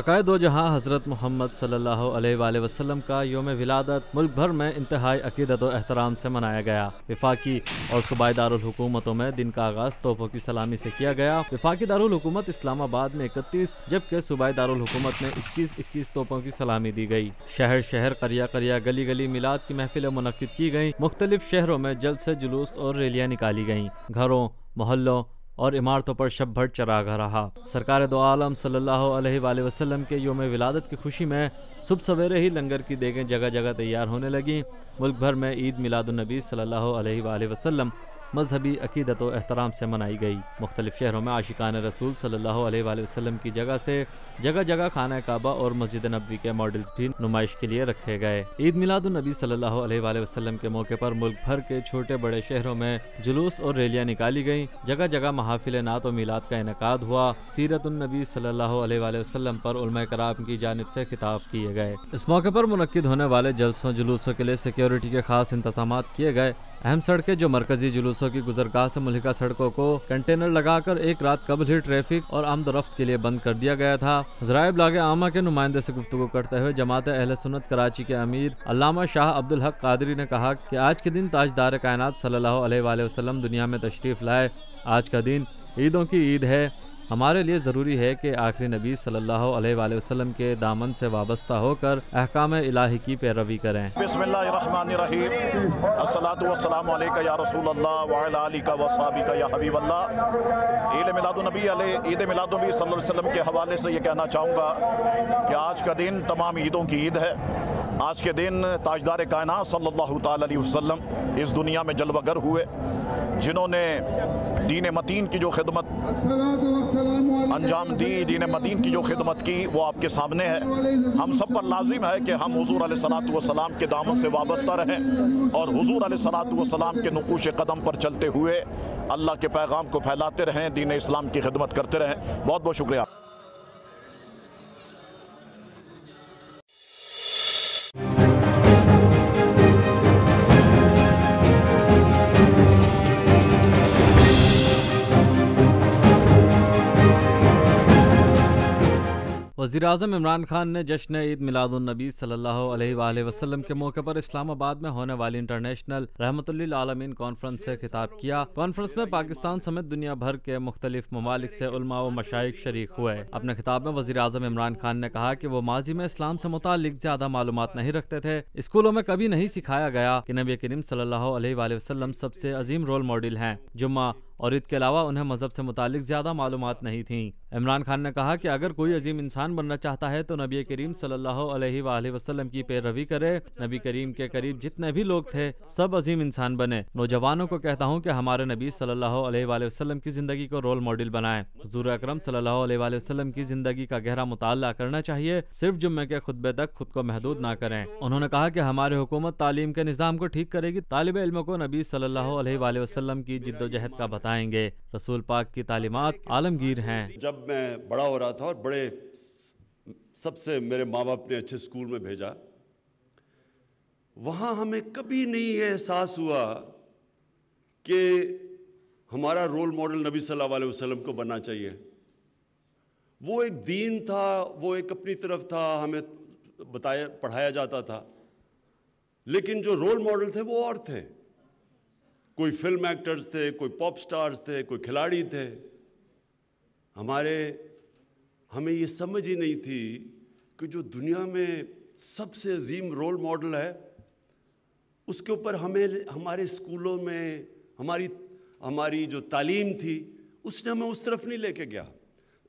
आकाए दो जहां हज़रत मोहम्मद सल्लल्लाहु अलैहि वसल्लम का यौम विलादत मुल्क भर में इंतहाई अकीदत व एहतराम से मनाया गया। वफाकी और सूबाई दारुल हुकूमतों में दिन का आगाज़ तोपों की सलामी से किया गया। वफाकी दारुल हुकूमत इस्लामाबाद में 31 जबकि सूबाई दारुल हुकूमत में 21 तोपों की सलामी दी गई। शहर शहर करिया करिया गली गली मिलाद की महफिलें मुनक्किद की गईं। मुख्तलिफ शहरों में जल्द से जुलूस और रैलियाँ निकाली गईं। घरों, मोहल्लों और इमारतों पर शब भर चरागा रहा। सरकार दो आलम सल्लल्लाहु अलैहि वसल्लम के यौम विलादत की खुशी में सुबह सवेरे ही लंगर की देगें जगह जगह तैयार होने लगीं। मुल्क भर में ईद मिलादुन नबी सल्लल्लाहु अलैहि वसल्लम मजहबी अकीदत व एहतराम से मनाई गई। मुख्तलिफ शहरों में आशिकान रसूल सल्लल्लाहु अलैहि वसल्लम की जगह से जगह जगह खाना काबा और मस्जिद नबवी के मॉडल्स भी नुमाइश के लिए रखे गए। ईद मिलादुन नबी सल्लल्लाहु अलैहि वसल्लम के मौके पर मुल्क भर के छोटे बड़े शहरों में जुलूस और रैलियाँ निकाली गईं। जगह जगह महाफिल नात व मिलाद का इनेकाद हुआ। सीरतुन नबी सल्लल्लाहु अलैहि वसल्लम पर उलमा कराम की जानिब से खिताब किए गए। इस मौके पर मुनक्किद होने वाले जलसों जुलूसों के लिए सिक्योरिटी के खास इंतजाम किए गए। अहम सड़कें जो मरकजी जुलूसों की गुजरगाह से मुल्हिका सड़कों को कंटेनर लगाकर एक रात कबल ही ट्रैफिक और आमदोरफ्त के लिए बंद कर दिया गया था। ज़राए इब्लाग आमा के नुमाइंदे से गुफ्तगू करते हुए जमात अहले सुन्नत कराची के अमीर अल्लामा शाह अब्दुल हक कादरी ने कहा कि आज के दिन ताजदार कायनात सल्लल्लाहु अलैहि वसल्लम दुनिया में तशरीफ़ लाए। आज का दिन ईदों की ईद है। हमारे लिए ज़रूरी है कि आखिरी नबी सल्लल्लाहु अलैहि वसल्लम के दामन से वाबस्ता होकर अहकाम इलाही की पैरवी करें। बिस्मिल्लाहिर्रहमानिर्रहीम। अस्सलातु वस्सलामु अलैका या रसूलल्लाह व अला आलिका व अस्हाबिका या हबीबल्लाह। ईद मिलादुन्नबी सल्लल्लाहु अलैहि वसल्लम के हवाले से ये कहना चाहूँगा कि आज का दिन तमाम ईदों की ईद है। आज के दिन ताजदार कायनात सल्लल्लाहु अलैहि वसल्लम इस दुनिया में जलवागर हुए, जिन्होंने दीन मतीन की जो खिदमत अंजाम दी, दीन मतीन की जो खिदमत की, वो आपके सामने है। हम सब पर लाजिम है कि हम हुजूर अलैहिस्सलातु वस्सलाम के दामन से वाबस्ता रहें और हुजूर अलैहिस्सलातु वस्सलाम के नुकूश कदम पर चलते हुए अल्लाह के पैगाम को फैलाते रहें, दीन इस्लाम की खिदमत करते रहें। बहुत बहुत शुक्रिया। वज़ीर-ए-आज़म इमरान खान ने जश्न ईद मिलादुन नबी सल्लल्लाहु अलैहि वसल्लम के मौके पर इस्लामाबाद में होने वाली इंटरनेशनल रहमतुल्लिल आलमीन कॉन्फ्रेंस से खिताब किया। कॉन्फ्रेंस में पाकिस्तान समेत दुनिया भर के मुख्तलिफ ममालिक से उलमा व मशाइख शरीक हुए। अपने खिताब में वज़ीर-ए-आज़म इमरान खान ने कहा कि वो माजी में इस्लाम से मुतालिक ज्यादा मालूमात नहीं रखते थे। स्कूलों में कभी नहीं सिखाया गया कि नबी करीम सल्लल्लाहु अलैहि वसल्लम सबसे अजीम रोल मॉडल हैं। जुम्मा और ईद के अलावा उन्हें मजहब से मुतालिक ज्यादा मालूमात नहीं थी। इमरान खान ने कहा कि अगर कोई अजीम इंसान बनना चाहता है तो नबी करीम सल्लल्लाहु अलैहि वसल्लम की पैरवी करे। नबी करीम के करीब जितने भी लोग थे सब अजीम इंसान बने। नौजवानों को कहता हूँ कि हमारे नबी सल्लल्लाहु अलैहि वसल्लम की जिंदगी को रोल मॉडल बनाएं। हुजूर अकरम सल्लल्लाहु अलैहि वसल्लम की जिंदगी का गहरा मुताला करना चाहिए, सिर्फ जुम्मे के खुतबे तक खुद को महदूद ना करें। उन्होंने कहा कि हमारी हुकूमत तालीम के निज़ाम को ठीक करेगी, तालिब इल्म को नबी सल्लल्लाहु अलैहि वसल्लम की जिद्दोजहद का बताएंगे। रसूल पाक की तालीमात आलमगीर हैं। जब मैं बड़ा हो रहा था और बड़े सबसे मेरे माँ बाप ने अच्छे स्कूल में भेजा, वहाँ हमें कभी नहीं ये एहसास हुआ कि हमारा रोल मॉडल नबी सल्लल्लाहु अलैहि वसल्लम को बनना चाहिए। वो एक दीन था, वो एक अपनी तरफ था, हमें पढ़ाया जाता था, लेकिन जो रोल मॉडल थे वो और थे। कोई फिल्म एक्टर्स थे, कोई पॉप स्टार्स थे, कोई खिलाड़ी थे। हमें ये समझ ही नहीं थी कि जो दुनिया में सबसे अजीम रोल मॉडल है उसके ऊपर हमें हमारे स्कूलों में हमारी जो तालीम थी उसने हमें उस तरफ नहीं लेके गया।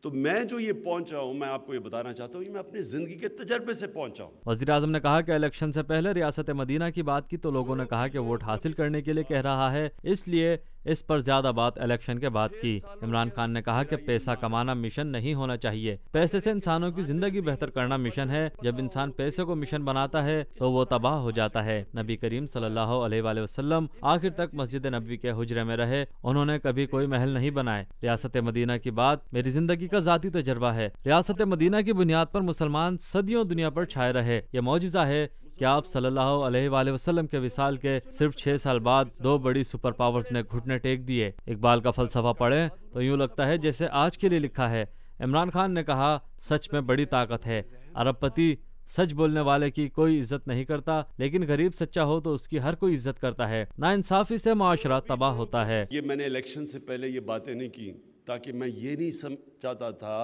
तो मैं जो ये पहुंचा हूँ, मैं आपको ये बताना चाहता हूँ, ये मैं अपनी ज़िंदगी के तजर्बे से पहुंचा हूँ। वज़ीर-ए-आज़म ने कहा कि इलेक्शन से पहले रियासत मदीना की बात की तो लोगों ने कहा कि वोट हासिल करने के लिए कह रहा है, इसलिए इस पर ज्यादा बात इलेक्शन के बाद की। इमरान खान ने कहा कि पैसा कमाना मिशन नहीं होना चाहिए, पैसे से इंसानों की जिंदगी बेहतर करना मिशन है। जब इंसान पैसे को मिशन बनाता है तो वो तबाह हो जाता है। नबी करीम सल्लल्लाहु अलैहि वसल्लम आखिर तक मस्जिद नबवी के हुजरे में रहे, उन्होंने कभी कोई महल नहीं बनाए। रियासत मदीना की बात मेरी जिंदगी का जाती तजर्बा है। रियासत मदीना की बुनियाद पर मुसलमान सदियों दुनिया पर छाए रहे। ये मौजिज़ा है कि आप सल्लल्लाहु अलैहि वसल्लम के विसाल के सिर्फ 6 साल बाद 2 बड़ी सुपर पावर्स ने घुटने टेक दिए। इकबाल का फलसफा पढ़ें तो यूँ लगता है जैसे आज के लिए लिखा है। इमरान खान ने कहा, सच में बड़ी ताकत है। अरबपति सच बोलने वाले की कोई इज्जत नहीं करता, लेकिन गरीब सच्चा हो तो उसकी हर कोई इज्जत करता है। नाइंसाफी से माशरा तबाह होता है। ये मैंने इलेक्शन से पहले ये बातें नहीं की ताकि मैं ये नहीं चाहता था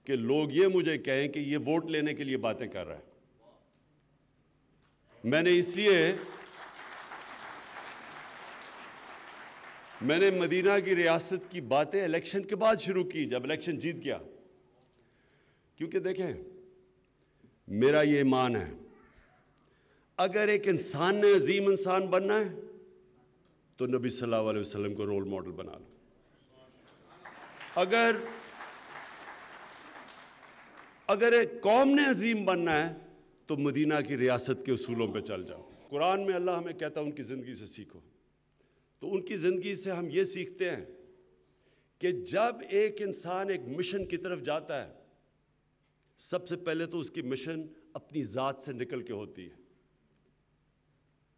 कि लोग ये मुझे कहें कि ये वोट लेने के लिए बातें कर रहा है। मैंने मदीना की रियासत की बातें इलेक्शन के बाद शुरू की, जब इलेक्शन जीत गया। क्योंकि देखें, मेरा ये ईमान है, अगर एक इंसान ने अजीम इंसान बनना है तो नबी सल्लल्लाहु अलैहि वसल्लम को रोल मॉडल बना लो। अगर एक कौम ने अजीम बनना है तो मदीना की रियासत के उसूलों पे चल जाओ। कुरान में अल्लाह हमें कहता है उनकी ज़िंदगी से सीखो। तो उनकी ज़िंदगी से हम ये सीखते हैं कि जब एक इंसान एक मिशन की तरफ जाता है, सबसे पहले तो उसकी मिशन अपनी ज़ात से निकल के होती है।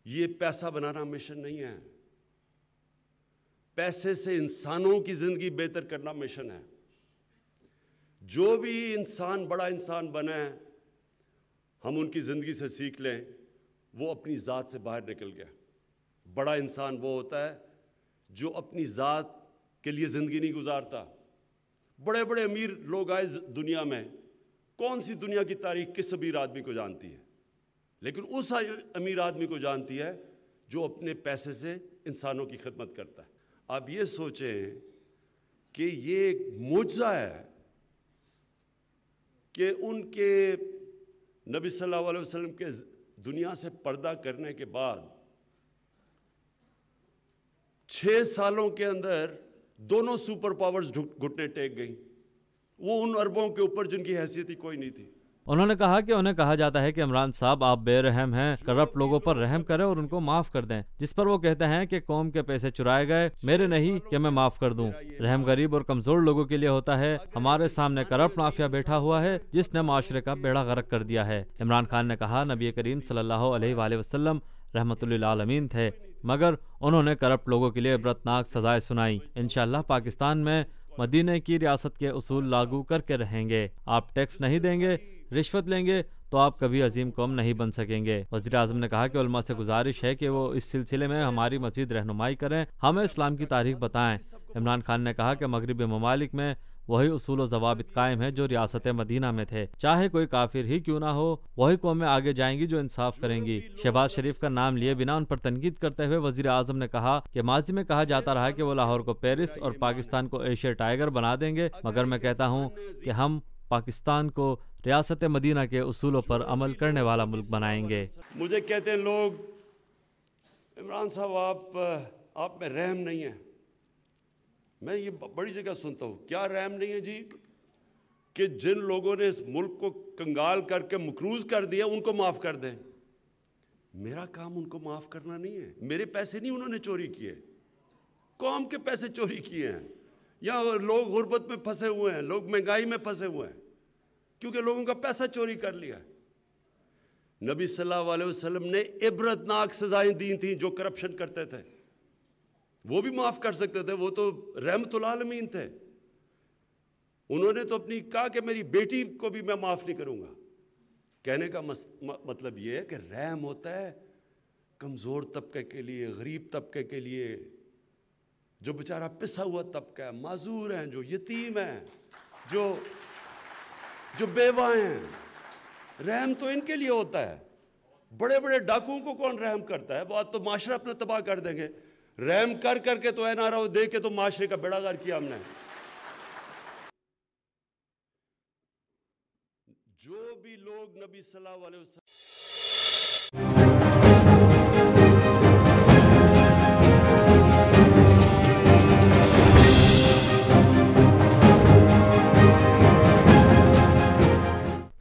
ये पैसा बनाना मिशन नहीं है, पैसे से इंसानों की ज़िंदगी बेहतर करना मिशन है। जो भी इंसान बड़ा इंसान बना है, हम उनकी ज़िंदगी से सीख लें, वो अपनी ज़ात से बाहर निकल गया। बड़ा इंसान वो होता है जो अपनी ज़ात के लिए ज़िंदगी नहीं गुजारता। बड़े बड़े अमीर लोग आए दुनिया में, कौन सी दुनिया की तारीख किस अमीर आदमी को जानती है? लेकिन उस अमीर आदमी को जानती है जो अपने पैसे से इंसानों की खिदमत करता है। आप ये सोचें कि ये एक मुआजिज़ा है कि उनके नबी सल्लल्लाहु अलैहि वसल्लम के दुनिया से पर्दा करने के बाद 6 सालों के अंदर दोनों सुपर पावर्स घुटने टेक गई, वो उन अरबों के ऊपर जिनकी हैसियत ही कोई नहीं थी। उन्होंने कहा कि उन्हें कहा जाता है कि इमरान साहब आप बेरहम हैं, करप्ट लोगों पर रहम करें और उनको माफ कर दें। जिस पर वो कहते हैं कि कौम के पैसे चुराए गए, मेरे नहीं कि मैं माफ कर दूं। रहम गरीब और कमजोर लोगों के लिए होता है। हमारे सामने करप्ट माफिया बैठा हुआ है जिसने माशरे का बेड़ा गर्क कर दिया है। इमरान खान ने कहा, नबी करीम सल्लल्लाहु अलैहि वसल्लम रहमतुल्लिल आलमीन थे, मगर उन्होंने करप्ट लोगों के लिए इबरतनाक सजाएं सुनाई। इंशाअल्लाह पाकिस्तान में मदीने की रियासत के उसूल लागू करके रहेंगे। आप टैक्स नहीं देंगे, रिश्वत लेंगे तो आप कभी अजीम कौम नहीं बन सकेंगे। वज़ीर आज़म ने कहा कि उलमा से गुजारिश है कि वो इस सिलसिले में हमारी मज़ीद रहनुमाई करें, हमें इस्लाम की तारीख बताएं। इमरान खान ने कहा कि मगरबी ममालिक में वही उसूल और ज़वाबित कायम है जो रियासत मदीना में थे। चाहे कोई काफिर ही क्यों ना हो, वही कौमें आगे जाएंगी जो इंसाफ करेंगी। शहबाज शरीफ का नाम लिए बिना उन पर तनकीद करते हुए वज़ीर आज़म ने कहा कि माजी में कहा जाता रहा कि वो लाहौर को पेरिस और पाकिस्तान को एशिया टाइगर बना देंगे, मगर मैं कहता हूँ कि हम पाकिस्तान को रियासत मदीना के उसूलों पर अमल करने वाला मुल्क बनाएंगे। मुझे कहते हैं लोग, इमरान साहब आप में रहम नहीं है। मैं ये बड़ी जगह सुनता हूँ, क्या रहम नहीं है जी? कि जिन लोगों ने इस मुल्क को कंगाल करके मकरूज कर दिया उनको माफ़ कर दें। मेरा काम उनको माफ़ करना नहीं है। मेरे पैसे नहीं उन्होंने चोरी किए, कौम के पैसे चोरी किए हैं। या लोग गुर्बत में फंसे हुए हैं, लोग महंगाई में फंसे हुए हैं क्योंकि लोगों का पैसा चोरी कर लिया। नबी सल्लल्लाहु अलैहि वसल्लम ने इबरतनाक सजाएं दी थी जो करप्शन करते थे, वो भी माफ़ कर सकते थे, वो तो रहमतुल आलमीन थे। उन्होंने तो अपनी कहा कि मेरी बेटी को भी मैं माफ़ नहीं करूँगा। कहने का मतलब ये है कि रहम होता है कमज़ोर तबके के लिए, गरीब तबके के लिए, जो बेचारा पिसा हुआ तबका है, माजूर हैं, जो यतीम हैं, जो बेवा हैं। रहम तो इनके लिए होता है। बड़े बड़े डाकुओं को कौन रहम करता है? बात तो माशरा अपना तबाह कर देंगे। रहम कर करके तो एनआरओ दे के तो माशरे का बेड़ा गर्क किया हमने। जो भी लोग नबी सल्लल्लाहु अलैहि वसल्लम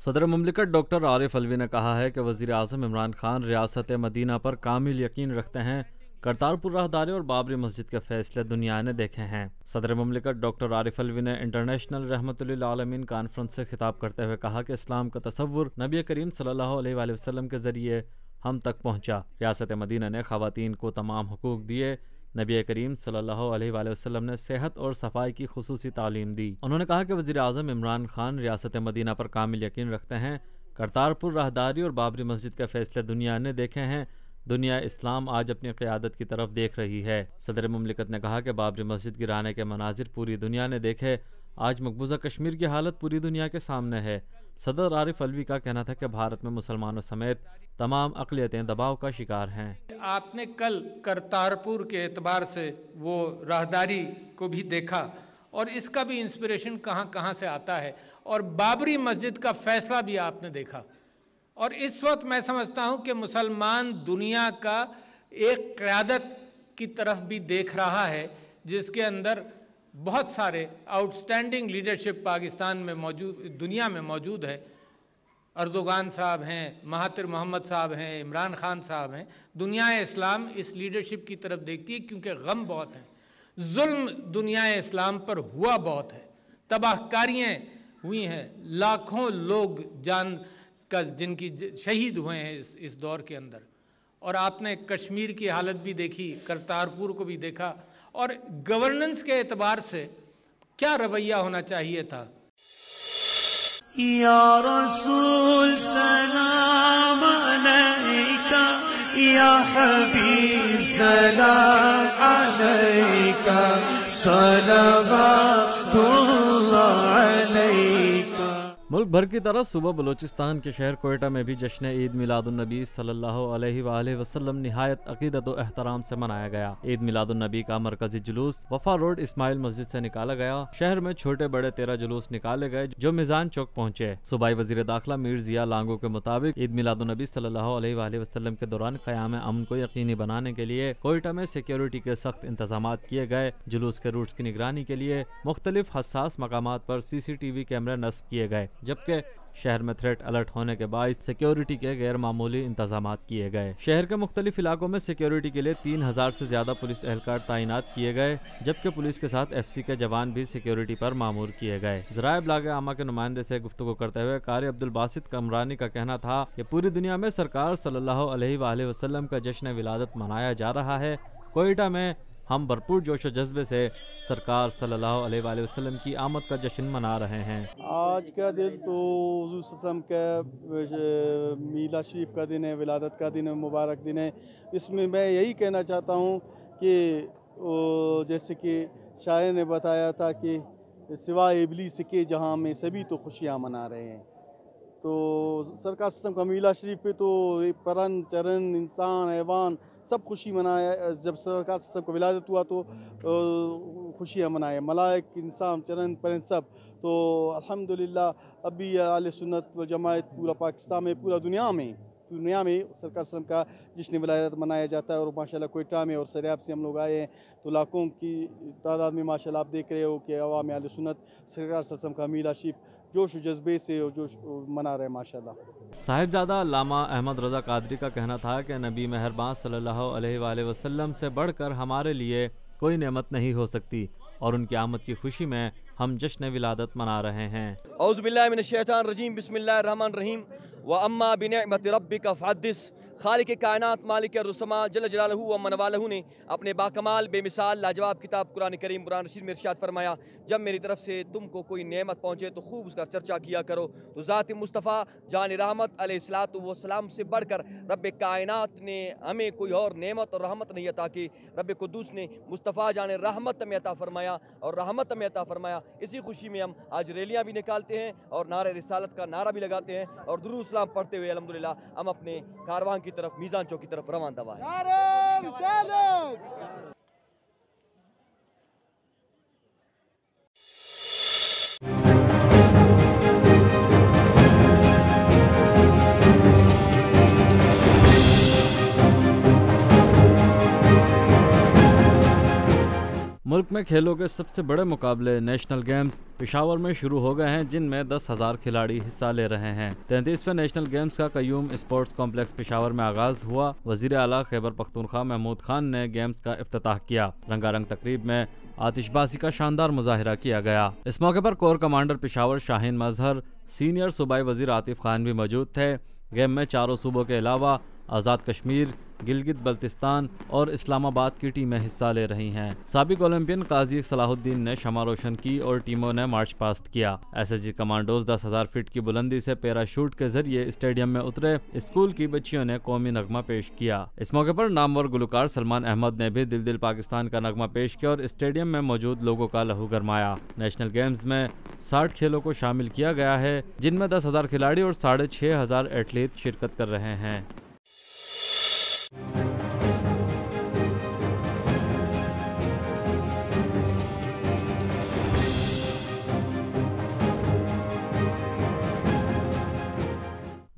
सदर मुमलिकत डॉक्टर आरिफ अलवी ने कहा है कि वज़ीर आज़म इमरान खान रियासत मदीना पर कामिल यकीन रखते हैं। करतारपुर राहदारी और बाबरी मस्जिद के फैसले दुनिया ने देखे हैं। सदर मुमलिकत डॉक्टर आरिफ अलवी ने इंटरनेशनल रहमतुल्लिल आलमीन कॉन्फ्रेंस से खिताब करते हुए कहा कि इस्लाम का तसव्वुर नबी करीम सल्लल्लाहु अलैहि वसल्लम के ज़रिए हम तक पहुँचा। रियासत मदीना ने ख़वातीन को तमाम हुकूक दिए, नबी करीम सल्लल्लाहु अलैहि वसल्लम ने सेहत और सफाई की खुसूसी तालीम दी। उन्होंने कहा कि वज़ीर आज़म इमरान खान रियासत मदीना पर कामिल यकीन रखते हैं। करतारपुर राहदारी और बाबरी मस्जिद के फैसले दुनिया ने देखे हैं। दुनिया इस्लाम आज अपनी क़यादत की तरफ देख रही है। सदर मुमलिकत ने कहा कि बाबरी मस्जिद गिराने के मनाजिर पूरी दुनिया ने देखे। आज मकबूजा कश्मीर की हालत पूरी दुनिया के सामने है। सदर आरिफ अलवी का कहना था कि भारत में मुसलमानों समेत तमाम अक़लियतें दबाव का शिकार हैं। आपने कल करतारपुर के एतबार से वो राहदारी को भी देखा और इसका भी इंस्पिरेशन कहाँ कहाँ से आता है, और बाबरी मस्जिद का फैसला भी आपने देखा। और इस वक्त मैं समझता हूँ कि मुसलमान दुनिया का एक क़यादत की तरफ भी देख रहा है, जिसके अंदर बहुत सारे आउटस्टैंडिंग लीडरशिप पाकिस्तान में मौजूद, दुनिया में मौजूद है। अर्दोगान साहब हैं, महातिर मोहम्मद साहब हैं, इमरान खान साहब हैं। दुनिया इस्लाम इस लीडरशिप की तरफ देखती है, क्योंकि गम बहुत हैं, जुल्म दुनिया इस्लाम पर हुआ बहुत है, तबाहकारियाँ हुई हैं, लाखों लोग जान का जिनकी शहीद हुए हैं इस दौर के अंदर। और आपने कश्मीर की हालत भी देखी, करतारपुर को भी देखा, और गवर्नेंस के एतबार से क्या रवैया होना चाहिए था। या रसूल सलाम अलैका, या हबीब सलाम अलैका, सलवातुल्लाह अलैका। मुल्क भर की तरह सुबह बलूचिस्तान के शहर कोयटा में भी जश्न ईद मिलादुन्नबी सल्लल्लाहु अलैहि वसल्लम निहायत अकीदत और एहतराम से मनाया गया। ईद मिलादुन्नबी का मरकजी जुलूस वफा रोड इस्माइल मस्जिद से निकाला गया। शहर में छोटे बड़े 13 जुलूस निकाले गए जो मिजान चौक पहुंचे। सूबाई वजीर दाखिला मीर जिया लांगो के मुताबिक ईद मिलादुन्नबी सल्लल्लाहु अलैहि वसल्लम के दौरान क़याम अमन को यकीनी बनाने के लिए कोयटा में सिक्योरिटी के सख्त इंतजाम किए गए। जुलूस के रूट्स की निगरानी के लिए मुख्तलिफ हसास मकामात पर CCTV कैमरे नस्ब किए गए, जबकि शहर में थ्रेट अलर्ट होने के बायस सिक्योरिटी के गैर मामूली इंतजाम किए गए। शहर के मुख्तलिफ इलाकों में सिक्योरिटी के लिए 3000 से ज्यादा पुलिस एहलकार तैनात किए गए, जबकि पुलिस के साथ FC के जवान भी सिक्योरिटी पर मामूर किए गए। ज़राए इब्लाग आमा के नुमाइंदे से गुफ्तगू करते हुए कारी अब्दुल बासित कमरानी का कहना था कि पूरी दुनिया में सरकार सल्लल्लाहु अलैहि वसल्लम का जश्न विलादत मनाया जा रहा है। कोयटा में हम भरपूर जोश व जज्बे से सरकार सल्लल्लाहु अलैहि वसल्लम की आमद का जश्न मना रहे हैं। आज का दिन तो हुज़ूर सल्लल्लाहु अलैहि वसल्लम का मीलाद शरीफ का दिन है, विलादत का दिन है, मुबारक दिन है। इसमें मैं यही कहना चाहता हूँ कि जैसे कि शायर ने बताया था कि सिवाय इबलीस के जहाँ में सभी तो खुशियाँ मना रहे हैं। तो सरकार सल्लल्लाहु अलैहि वसल्लम का मीलाद शरीफ पे तो परन चरन इंसान हैवान सब खुशी मनाया। जब सरकार सबको विलादत हुआ तो खुशियाँ मनाए, मलाइक इंसान चरन परन सब। तो अल्हम्दुलिल्लाह अभी आले सुन्नत व जमात पूरा पाकिस्तान में, पूरा दुनिया में सरकार सल्लम का जश्न विलादत मनाया जाता है। और माशाल्लाह कोयटा में और सरियाब से हम लोग आए हैं तो लाखों की तादाद में माशाल्लाह आप देख रहे हो कि अवाम आले सुन्नत सरकार सल्लम का मीलाद शरीफ जोश व जज्बे से और जोश मना रहे हैं माशाल्लाह। साहिबजादा अल्लामा अहमद रज़ा कादरी का कहना था कि नबी मेहरबान सल्लल्लाहु अलैहि वसल्लम से बढ़कर हमारे लिए कोई नेमत नहीं हो सकती, और उनकी आमद की खुशी में हम जश्न विलादत मना रहे हैं। औज़ु बिल्लाहि मिनश शैतानिर रजीम, बिस्मिल्लाहिर रहमानिर रहीम। व अम्मा बिनिअमति रब्बिका फहद्दिस। खालिक कायनात मालिक रुसमा जल जलालहू व मनवालहू ने अपने बाकमाल बेमिसाल लाजवाब किताब कुरान करीम कुरान रशीद में इरशाद फरमाया, जब मेरी तरफ से तुमको कोई नेमत पहुँचे तो खूब उसका चर्चा किया करो। तो ज़ात मुस्तफ़ा जान रहमत अलैहिस्सलातु व सलाम से बढ़कर रब कायनात ने हमें कोई और नेमत और रहमत नहीं अता की। रब कुद्दूस ने मुस्तफ़ा जान रहमत में अता फरमाया और रहमत में अता फरमाया। इसी खुशी में हम आज रैलियाँ भी निकालते हैं और नारे रिसालत का नारा भी लगाते हैं और दुरूद सलाम पढ़ते हुए अल्हम्दुलिल्लाह हम अपने कारवां की तरफ, मीज़ान चौक की तरफ रवाना हुआ है। मुल्क में खेलों के सबसे बड़े मुकाबले नेशनल गेम्स पेशावर में शुरू हो गए हैं, जिनमें 10,000 खिलाड़ी हिस्सा ले रहे हैं। 33वें नेशनल गेम्स का कयूम स्पोर्ट्स कॉम्प्लेक्स पेशावर में आगाज हुआ। वजीर आला खैबर पख्तूनख्वा महमूद खान ने गेम्स का इफ्तिताह किया। रंगारंग तकरीब में आतिशबाजी का शानदार मुजाहिरा किया गया। इस मौके पर कोर कमांडर पेशावर शाहीन मजहर, सीनियर सूबाई वजीर आतिफ खान भी मौजूद थे। गेम में चारों सूबों के अलावा आज़ाद कश्मीर, गिलगित बल्तिस्तान और इस्लामाबाद की टीमें हिस्सा ले रही हैं। साबिक ओलंपियन काजी सलाहुद्दीन ने शमा रोशन की और टीमों ने मार्च पास्ट किया। एसएसजी कमांडोज 10,000 फीट की बुलंदी से पैराशूट के जरिए स्टेडियम में उतरे। स्कूल की बच्चियों ने कौमी नगमा पेश किया। इस मौके पर नामवर गुलकार सलमान अहमद ने भी दिल दिल पाकिस्तान का नगमा पेश किया और स्टेडियम में मौजूद लोगों का लहू गरमाया। नेशनल गेम्स में 60 खेलों को शामिल किया गया है, जिनमें 10,000 खिलाड़ी और 6,500 एथलीट शिरकत कर रहे हैं।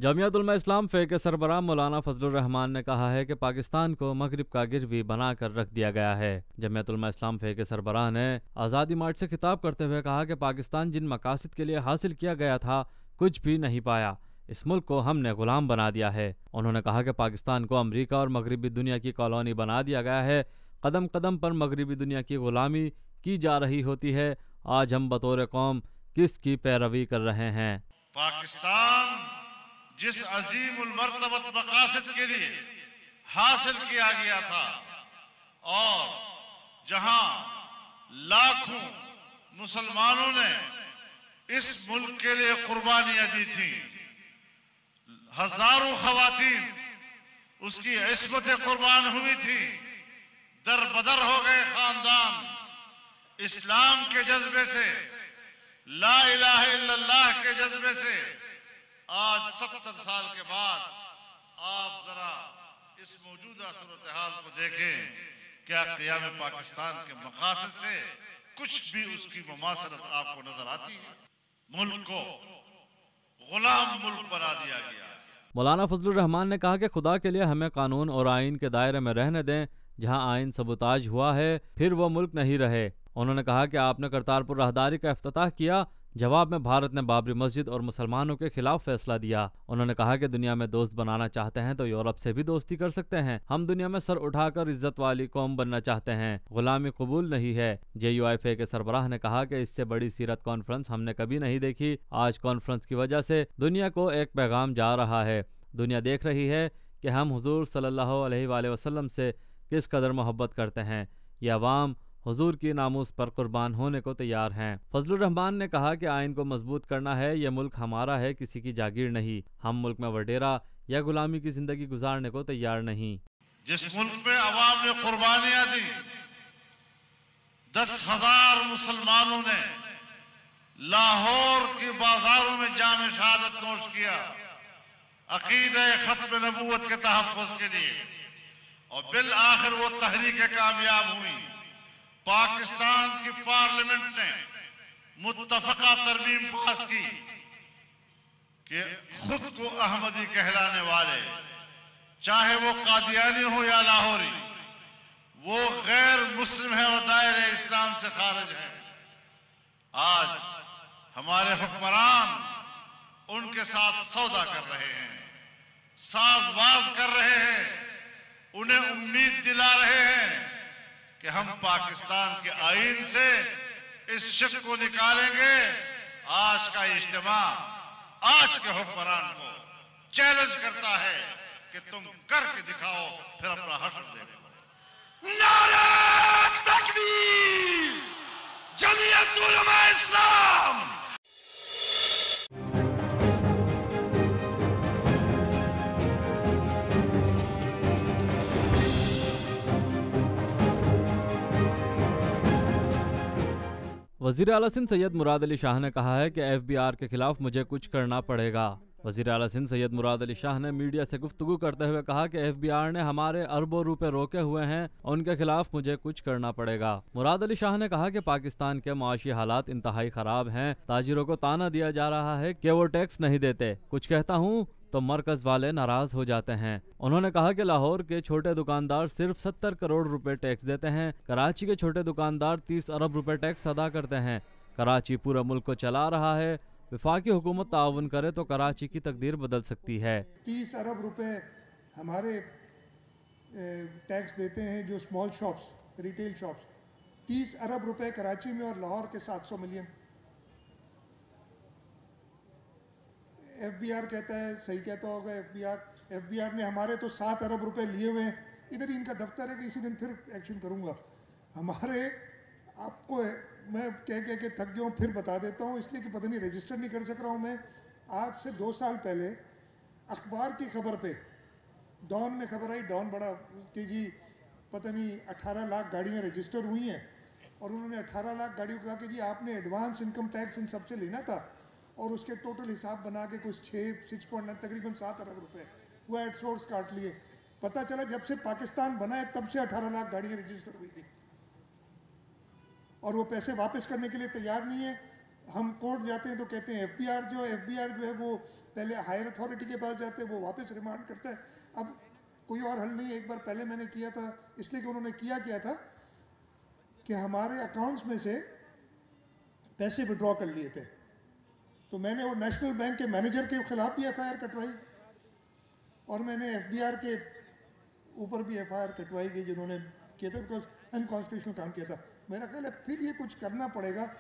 जमियत उलमा इस्लाम फ़े के सरबराह मौलाना फजलुर रहमान ने कहा है कि पाकिस्तान को मगरिब का गिरवी बनाकर रख दिया गया है। जमियत उलमा इस्लाम फ़े के सरबराह ने आज़ादी मार्च से खिताब करते हुए कहा कि पाकिस्तान जिन मकासद के लिए हासिल किया गया था कुछ भी नहीं पाया। इस मुल्क को हमने गुलाम बना दिया है। उन्होंने कहा कि पाकिस्तान को अमरीका और मगरिबी दुनिया की कॉलोनी बना दिया गया है। कदम कदम पर मगरिबी दुनिया की गुलामी की जा रही होती है। आज हम बतौर कौम किसकी पैरवी कर रहे हैं? पाकिस्तान जिस अजीमुल मर्तबत मकासद के लिए हासिल किया गया था और जहां लाखों मुसलमानों ने इस मुल्क के लिए कुर्बानियां दी थी, हजारों खवातीन उसकी इस्मत कुर्बान हुई थी, दर बदर हो गए खानदान इस्लाम के जज्बे से, ला इलाहा इल्लल्लाह के जज्बे से। आज 70 साल के बाद आप जरा इस मौजूदा सूरत हाल को देखें, क्या क़याम पाकिस्तान के मकासद से कुछ भी उसकी मुमासरत आपको नजर आती है? मुल्क को गुलाम मुल्क बना दिया गया। मौलाना फजलुर रहमान ने कहा कि खुदा के लिए हमें कानून और आइन के दायरे में रहने दें। जहां आइन सबूताज हुआ है फिर वो मुल्क नहीं रहे। उन्होंने कहा कि आपने करतारपुर राहदारी का इफ्तिताह किया, जवाब में भारत ने बाबरी मस्जिद और मुसलमानों के खिलाफ फैसला दिया। उन्होंने कहा कि दुनिया में दोस्त बनाना चाहते हैं तो यूरोप से भी दोस्ती कर सकते हैं। हम दुनिया में सर उठाकर इज्जत वाली कौम बनना चाहते हैं, गुलामी कबूल नहीं है। JUIFA के सरबराह ने कहा कि इससे बड़ी सीरत कॉन्फ्रेंस हमने कभी नहीं देखी। आज कॉन्फ्रेंस की वजह से दुनिया को एक पैगाम जा रहा है। दुनिया देख रही है कि हम हुजूर सल्लल्लाहु अलैहि वसल्लम से किस कदर मोहब्बत करते हैं। यह अवाम हुजूर की नामूस पर कुर्बान होने को तैयार हैं। फजलुर रहमान ने कहा कि आइन को मजबूत करना है। यह मुल्क हमारा है, किसी की जागीर नहीं। हम मुल्क में वडेरा या गुलामी की जिंदगी गुजारने को तैयार नहीं। जिस मुल्क में अवाम ने कुर्बानियां दी, 10,000 मुसलमानों ने लाहौर के बाजारों में जाम शहादत नोश किया अकीदे खत्म नबूवत के तहफ़्फ़ुज़ के लिए, और बिल आखिर वो तहरीक कामयाब हुई। पाकिस्तान की पार्लियामेंट ने मुत्तफ़क़ा तरमीम पास की कि खुद को अहमदी कहलाने वाले, चाहे वो कादियानी हो या लाहौरी, वो गैर मुस्लिम है और दायरे इस्लाम से खारिज है। आज हमारे हुक्मरान उनके साथ सौदा कर रहे हैं, साजबाज कर रहे हैं, उन्हें उम्मीद दिला रहे हैं कि हम पाकिस्तान के आईन से इस शक को निकालेंगे। आज का इज्तिमा आज के हुक्मरान को चैलेंज करता है कि तुम करके दिखाओ, फिर अपना हश्र देखो। नारे तकबीर, जमीयत उलमा इस्लाम। वज़ीर आला सिंध सैयद मुराद अली शाह ने कहा है कि FBR के खिलाफ मुझे कुछ करना पड़ेगा। वज़ीर आला सिंध सैयद मुराद अली शाह ने मीडिया से गुफ्तगू करते हुए कहा कि FBR ने हमारे अरबों रुपए रोके हुए हैं, उनके खिलाफ मुझे कुछ करना पड़ेगा। मुराद अली शाह ने कहा कि पाकिस्तान के माशी हालात इंतहाई खराब हैं। ताजिरों को ताना दिया जा रहा है कि वो टैक्स नहीं देते। कुछ कहता हूँ तो मरकज वाले नाराज हो जाते हैं। उन्होंने कहा कि लाहौर के छोटे दुकानदार सिर्फ 70 करोड़ रुपए टैक्स देते हैं। कराची के छोटे दुकानदार 30 अरब रुपए टैक्स अदा करते हैं। कराची पूरा मुल्क को चला रहा है। वफाकी हुकूमत ताउन करे तो कराची की तकदीर बदल सकती है। 30 अरब रुपए हमारे टैक्स देते हैं जो स्मॉल शॉप्स, रिटेल शॉप्स। 30 अरब रुपए कराची में और लाहौर के 700 मिलियन। FBR कहता है, सही कहता होगा FBR, FBR ने हमारे तो 7 अरब रुपए लिए हुए हैं। इधर ही इनका दफ्तर है कि इसी दिन फिर एक्शन करूँगा। हमारे आपको मैं कह के थक गया हूँ, फिर बता देता हूँ, इसलिए कि पता नहीं रजिस्टर नहीं कर सक रहा हूँ मैं। आज से 2 साल पहले अखबार की खबर पे डॉन में खबर आई, डॉन बड़ा कि जी पता नहीं 18 लाख गाड़ियाँ रजिस्टर हुई हैं और उन्होंने 18 लाख गाड़ियों को कहा कि जी आपने एडवांस इनकम टैक्स इन सबसे लेना था और उसके टोटल हिसाब बना के कुछ 6.9 तकरीबन 7 अरब रुपए वो एड सोर्स काट लिए। पता चला जब से पाकिस्तान बना है तब से 18 लाख गाड़ियाँ रजिस्टर हुई थी और वो पैसे वापस करने के लिए तैयार नहीं है। हम कोर्ट जाते हैं तो कहते हैं FBR जो है वो पहले हायर अथॉरिटी के पास जाते हैं, वो वापस रिमांड करता है। अब कोई और हल नहीं है। एक बार पहले मैंने किया था, इसलिए कि उन्होंने किया था कि हमारे अकाउंट्स में से पैसे विड्रॉ कर लिए थे, तो मैंने वो नेशनल बैंक के मैनेजर के खिलाफ भी FIR कटवाई और मैंने FBR के ऊपर भी FIR कटवाई गई जिन्होंने किया था, बिकॉज अनकॉन्स्टिट्यूशनल काम किया था। मेरा ख्याल है फिर ये कुछ करना पड़ेगा।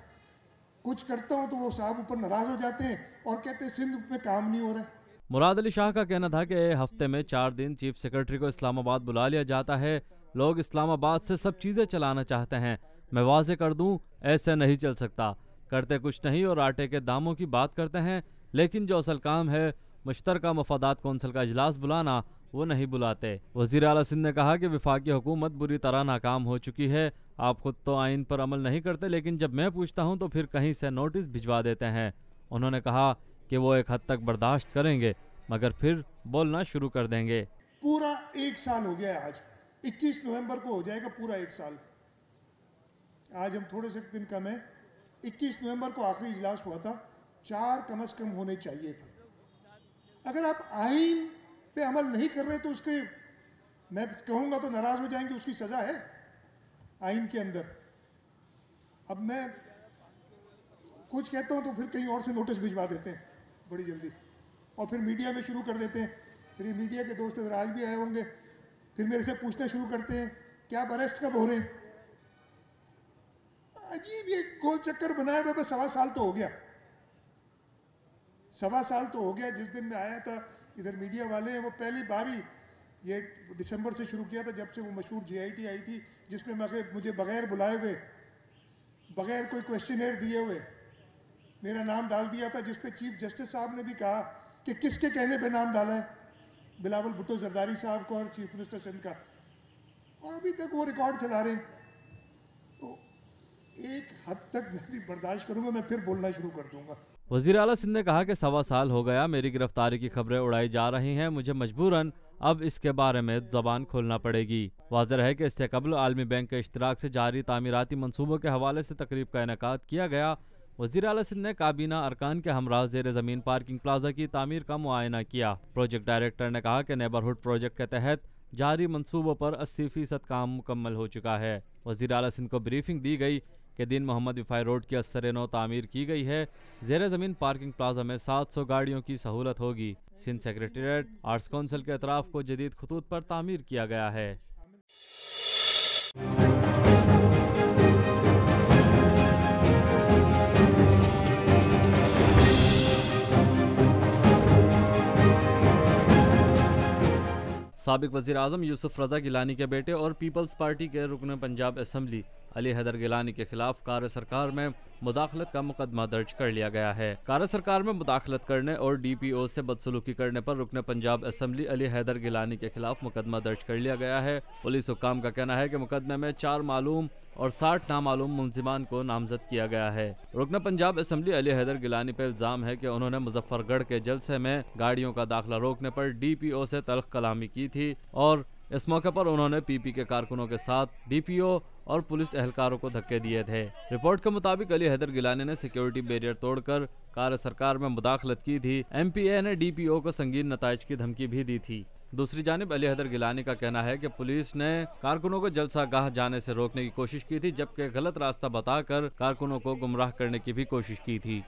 कुछ करता हूँ तो वो साहब ऊपर नाराज हो जाते हैं और कहते हैं सिंध में काम नहीं हो रहा है। मुराद अली शाह का कहना था कि हफ्ते में 4 दिन चीफ सेक्रेटरी को इस्लामाबाद बुला लिया जाता है। लोग इस्लामाबाद से सब चीज़ें चलाना चाहते हैं। मैं वाज़े कर दूं, ऐसे नहीं चल सकता। करते कुछ नहीं और आटे के दामों की बात करते हैं, लेकिन जो असल काम है मुश्तरका मफादात कौंसिल का इजलास बुलाना, वो नहीं बुलाते। वज़ीर आला सिंध ने कहा कि वफाकी हुकूमत बुरी तरह नाकाम हो चुकी है। आप खुद तो आइन पर अमल नहीं करते, लेकिन जब मैं पूछता हूँ तो फिर कहीं से नोटिस भिजवा देते हैं। उन्होंने कहा कि वो एक हद तक बर्दाश्त करेंगे मगर फिर बोलना शुरू कर देंगे। पूरा 1 साल हो गया है, आज 21 नवंबर को हो जाएगा पूरा 1 साल। आज हम थोड़े से दिन कम है, 21 नवंबर को आखिरी इजलास हुआ था। 4 कम से कम होने चाहिए थे। अगर आप आइन पे अमल नहीं कर रहे तो उसके मैं कहूँगा तो नाराज हो जाएंगे, उसकी सज़ा है आइन के अंदर। अब मैं कुछ कहता हूँ तो फिर कहीं और से नोटिस भिजवा देते हैं बड़ी जल्दी और फिर मीडिया में शुरू कर देते हैं। फिर ये मीडिया के दोस्त इधर आज भी आए होंगे, फिर मेरे से पूछना शुरू करते हैं कि आप अरेस्ट कब हो रहे हैं। अजीब ये गोल चक्कर बनाया हुआ। 1.25 साल तो हो गया, 1.25 साल तो हो गया। जिस दिन मैं आया था इधर मीडिया वाले हैं, वो पहली बारी ये दिसंबर से शुरू किया था जब से वो मशहूर GIT आई थी, जिसमें मुझे बगैर बुलाए हुए, बगैर कोई क्वेश्चनर दिए हुए मेरा नाम डाल दिया था, जिसपे चीफ जस्टिस साहब ने भी कहा कि किसके कहने पे नाम डाला है, बिलावल भुट्टो जरदारी साहब को और चीफ मिनिस्टर सिंध का, और अभी तक वो रिकॉर्ड चला रहे हैं। तो एक हद तक मैं भी बर्दाश्त करूंगा, मैं फिर बोलना शुरू कर दूंगा। वज़ीर आला सिंध ने कहा कि 1.25 साल हो गया, मेरी गिरफ्तारी की खबरें उड़ाई जा रही हैं, मुझे मजबूरन अब इसके बारे में ज़बान खोलना पड़ेगी। वाज़ेह है कि इससे कबल आलमी बैंक के इश्तिराक से जारी तामीराती मनसूबों के हवाले से तकरीब का इनेकाद किया गया। वज़ीर आला सिंध ने काबीना अरकान के हमरा ज़ेर ज़मीन पार्किंग प्लाजा की तामीर का मुआयना किया। प्रोजेक्ट डायरेक्टर ने कहा कि नेबरहुड प्रोजेक्ट के तहत जारी मनसूबों पर 80% काम मुकम्मल हो चुका है। वज़ीर आला सिंध को ब्रीफिंग दी गई कि दिन मोहम्मद विफाई रोड की असर नौ तामीर की गई है। ज़ेर ज़मीन पार्किंग प्लाजा में 700 गाड़ियों की सहूलत होगी। सिंध सेक्रेटेरिएट आर्ट्स काउंसिल के अतराफ को जदीद खतूत पर तामीर किया गया है। साबिक वज़ीर आज़म यूसुफ रज़ा गिलानी के बेटे और पीपल्स पार्टी के रुकन पंजाब असम्बली अली हैदर गिलानी के खिलाफ कार्य सरकार में मुदाखलत का मुकदमा दर्ज कर लिया गया है। कार्य सरकार में मुदाखलत करने और DPO से बदसलूकी करने पर रुकन पंजाब असम्बली अली हैदर गिलानी के खिलाफ मुकदमा दर्ज कर लिया गया है। पुलिस हुक्काम का कहना है कि मुकदमे में 4 मालूम और 60 नामालूम मुलजिमान को नामजद किया गया है। रुकन पंजाब असम्बली अली हैदर गिलानी पर इल्ज़ाम है कि उन्होंने मुजफ्फरगढ़ के जलसे में गाड़ियों का दाखिला रोकने पर DPO से तल्ख कलामी की थी और इस मौके पर उन्होंने PP के कारकुनों के साथ DPO और पुलिस एहलकारों को धक्के दिए थे। रिपोर्ट के मुताबिक अली हैदर गिलानी ने सिक्योरिटी बैरियर तोड़कर कार्य सरकार में मुदाखलत की थी। MPA ने DPO को संगीन नताइज की धमकी भी दी थी। दूसरी जानिब अली हैदर गिलानी का कहना है कि पुलिस ने कारकुनों को जलसा गाह जाने से रोकने की कोशिश की थी, जबकि गलत रास्ता बताकर कारकुनों को गुमराह करने की भी कोशिश की थी।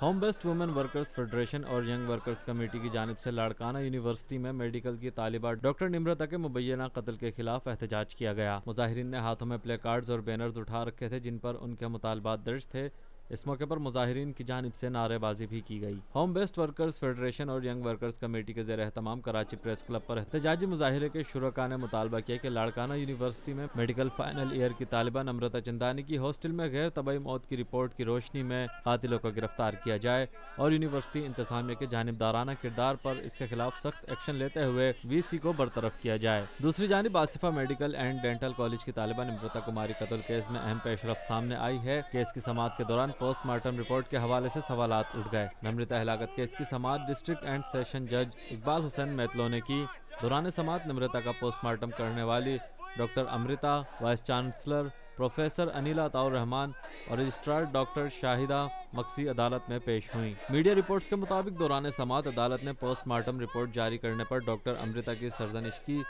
Home home based women workers federation और यंग वर्कर्स कमेटी की जानिब से लाड़काना यूनिवर्सिटी में मेडिकल की तालिबा डॉक्टर निम्रता के मुबैना कत्ल के खिलाफ एहतजाज किया गया। मुजाहिरीन ने हाथों में प्ले कार्ड्स और बैनर्स उठा रखे थे जिन पर उनके मुतालबात दर्ज थे। इस मौके पर मुजाहिरीन की जानिब से नारेबाजी भी की गई। होम बेस्ड वर्कर्स फेडरेशन और यंग वर्कर्स कमेटी के ज़ेर एहतमाम कराची प्रेस क्लब पर एहतजाजी मुजाहिरे के शुरका ने मुतालबा किया कि लाड़काना यूनिवर्सिटी में मेडिकल फाइनल ईयर की तालिबा नम्रता चंदानी की हॉस्टल में गैर तबाही मौत की रिपोर्ट की रोशनी में कातिलों को गिरफ्तार किया जाए और यूनिवर्सिटी इंतजामिया के जानिबदाराना किरदार पर इसके खिलाफ सख्त एक्शन लेते हुए VC को बरतरफ किया जाए। दूसरी जानिब Asifa medical and dental college की तालिबा निम्रता कुमारी कत्ल केस में अहम पेशरफ्त सामने आई है। केस की समाअत के दौरान पोस्टमार्टम रिपोर्ट के हवाले से सवालात उठ गए। नम्रता हलाकत केस की समाअत डिस्ट्रिक्ट एंड सेशन जज इकबाल हुसैन मैतलो ने की। दौरान समाअत नम्रता का पोस्टमार्टम करने वाली doctor Amrita, vice chancellor professor Anila Taur Rahman और रजिस्ट्रार डॉक्टर शाहिदा मक्सी अदालत में पेश हुई। मीडिया रिपोर्ट्स के मुताबिक दौरान समाअत अदालत ने पोस्टमार्टम रिपोर्ट जारी करने पर डॉक्टर अमृता की सरजनिश की।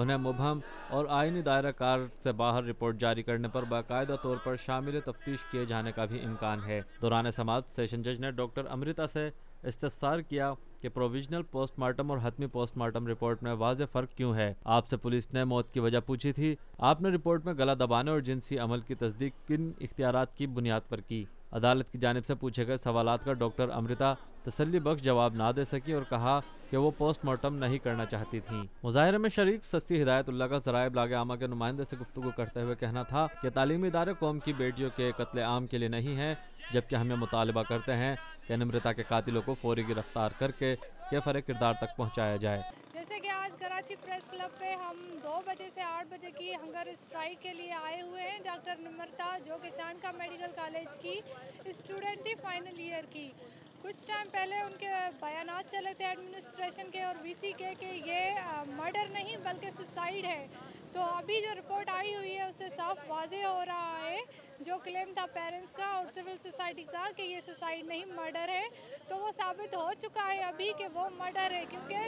उन्हें मुबहम और आईनी दायरा कार से बाहर रिपोर्ट जारी करने पर बाकायदा तौर पर शामिल तफ्तीश किए जाने का भी इम्कान है। दौरान समाअत सेशन जज ने डॉक्टर अमृता से इस्तफसार किया कि प्रोविजनल पोस्टमार्टम और हतमी पोस्टमार्टम रिपोर्ट में वाज़ेह फ़र्क क्यों है। आपसे पुलिस ने मौत की वजह पूछी थी। आपने रिपोर्ट में गला दबाने और जिनसी अमल की तस्दीक किन इख्तियारात की बुनियाद पर की। अदालत की जानिब से पूछे गए सवालात का डॉक्टर अमृता तसल्ली बख्श जवाब ना दे सकी और कहा कि वो पोस्टमार्टम नहीं करना चाहती थी। मुजाहिरे में शरीक सस्ती हिदायतुल्लाह का ज़राए इब्लाग आमा के नुमाइंदे से गुफ्तगू करते हुए कहना था कि तालीमी इदारे कौम की बेटियों के कत्ले आम के लिए नहीं हैं, जबकि हमें मुतालबा करते हैं कि नम्रता के कातिलों को फौरी गिरफ्तार करके कैफर किरदार तक पहुँचाया जाए। जैसे कि आज कराची प्रेस क्लब पे हम 2 बजे से 8 बजे की हंगर स्ट्राइक के लिए आए हुए हैं। डॉक्टर निम्रता जो कि चाणका मेडिकल कॉलेज की स्टूडेंट थी फाइनल ईयर की, कुछ टाइम पहले उनके बयानात चले थे एडमिनिस्ट्रेशन के और VC के कि ये मर्डर नहीं बल्कि सुसाइड है। तो अभी जो रिपोर्ट आई हुई है उससे साफ वाज़ेह हो रहा है जो क्लेम था पेरेंट्स का और सिविल सोसाइटी का कि ये सुसाइड नहीं मर्डर है, तो वो साबित हो चुका है अभी कि वो मर्डर है, क्योंकि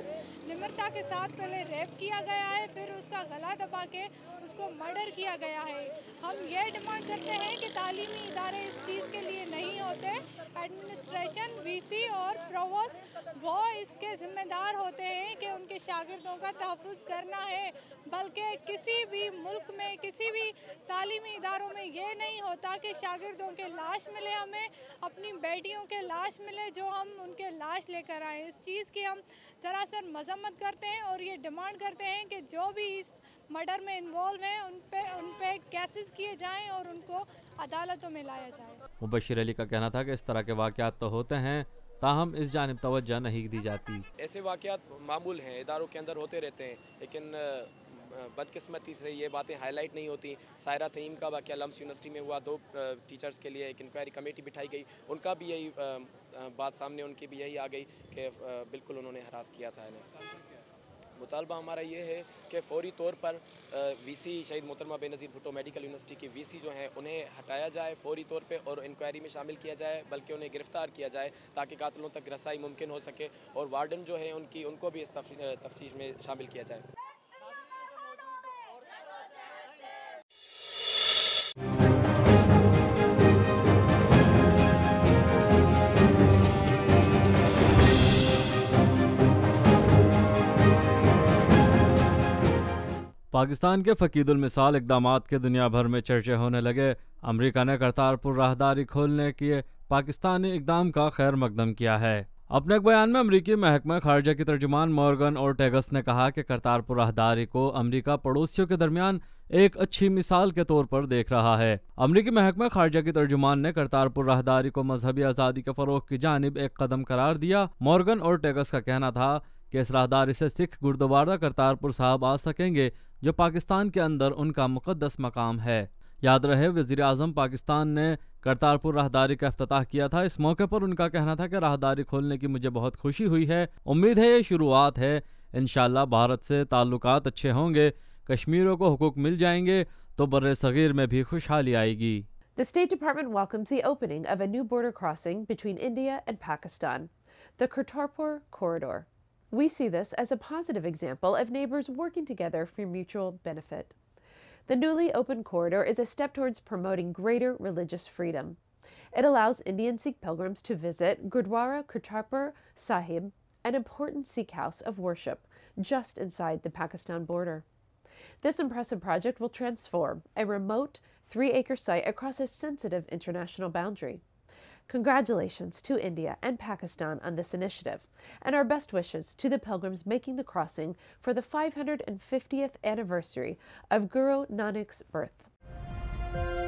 निम्रता के साथ पहले रेप किया गया है, फिर उसका गला दबा के उसको मर्डर किया गया है। हम ये डिमांड करते हैं कि तालीमी इदारे इस चीज़ के लिए नहीं होते। एडमिनिस्ट्रेशन, VC और प्रोवोस्ट वो इसके ज़िम्मेदार होते हैं कि उनके शागिर्दों का तहफ़्फ़ुज़ करना है, बल्कि किसी भी मुल्क में किसी भी तालीमी इदारों में ये नहीं होता कि शागिर्दों के लाश मिले, हमें अपनी बेटियों के लाश मिले जो हम उनके लाश लेकर आए। इस चीज़ की हम सरासर मजम्मत करते हैं और ये डिमांड करते हैं कि जो भी इस मर्डर में इन्वॉल्व हैं उन पे केसेस किए जाएं और उनको अदालतों में लाया जाए। मुबशिर अली का कहना था कि इस तरह के वाक़यात तो होते हैं, ताहम इस जानिब तवज्जो नहीं दी जाती। ऐसे वाक़यात मामूल हैं, इदारों के अंदर होते रहते हैं, लेकिन बदकिस्मती से ये बातें हाईलाइट नहीं होती। सायरा तईम का वाक़या लम्स यूनिवर्सिटी में हुआ, 2 टीचर्स के लिए एक इंक्वायरी कमेटी बिठाई गई, उनका भी यही बात सामने उनकी भी यही आ गई कि बिल्कुल उन्होंने हरास किया था इन्हें। मुतालबा हमारा ये है कि फ़ौरी तौर पर VC शहीद मोहतरमा बेनज़ीर भुट्टो मेडिकल यूनिवर्सिटी की VC जो हैं उन्हें हटाया जाए फ़ौरी तौर पे और इंक्वायरी में शामिल किया जाए, बल्कि उन्हें गिरफ़्तार किया जाए ताकि कातिलों तक रसाई मुमकिन हो सके, और वार्डन जो है उनको भी इस तफ्तीश में शामिल किया जाए। पाकिस्तान के फ़कीदुल मिसाल इक़दामात के दुनिया भर में चर्चे होने लगे। अमेरिका ने करतारपुर राहदारी खोलने के पाकिस्तानी इक़दाम का खैर मकदम किया है। अपने एक बयान में अमरीकी महकमा खारजा की तर्जुमान मॉर्गन ओर्टेगस ने कहा कि करतारपुर राहदारी को अमरीका पड़ोसियों के दरमियान एक अच्छी मिसाल के तौर पर देख रहा है। अमरीकी महकमा खारजा की तर्जुमान ने करतारपुर राहदारी को मजहबी आज़ादी के फ़रोग़ की जानिब एक कदम करार दिया। मॉर्गन ओर्टेगस का कहना था कि इस राहदारी से सिख गुरुद्वारा करतारपुर साहब आ सकेंगे, जो पाकिस्तान के अंदर उनका मुक़द्दस मकाम है। याद रहे, वज़ीर आज़म पाकिस्तान ने करतारपुर राहदारी का इफ्तिताह किया था। इस मौके पर उनका कहना था कि राहदारी खोलने की मुझे बहुत खुशी हुई है। उम्मीद है ये शुरुआत है, इंशाअल्लाह भारत से ताल्लुकात अच्छे होंगे, कश्मीरियों को हुकूक मिल जाएंगे तो बर्रे सगीर में भी खुशहाली आएगी। The State Department welcomes the opening of a new border crossing between India and Pakistan, the Kartarpur Corridor. We see this as a positive example of neighbors working together for mutual benefit. The newly opened corridor is a step towards promoting greater religious freedom. It allows Indian Sikh pilgrims to visit Gurdwara Kartarpur Sahib, an important Sikh house of worship just inside the Pakistan border. This impressive project will transform a remote 3-acre site across a sensitive international boundary. Congratulations to India and Pakistan on this initiative, and our best wishes to the pilgrims making the crossing for the 550th anniversary of Guru Nanak's birth.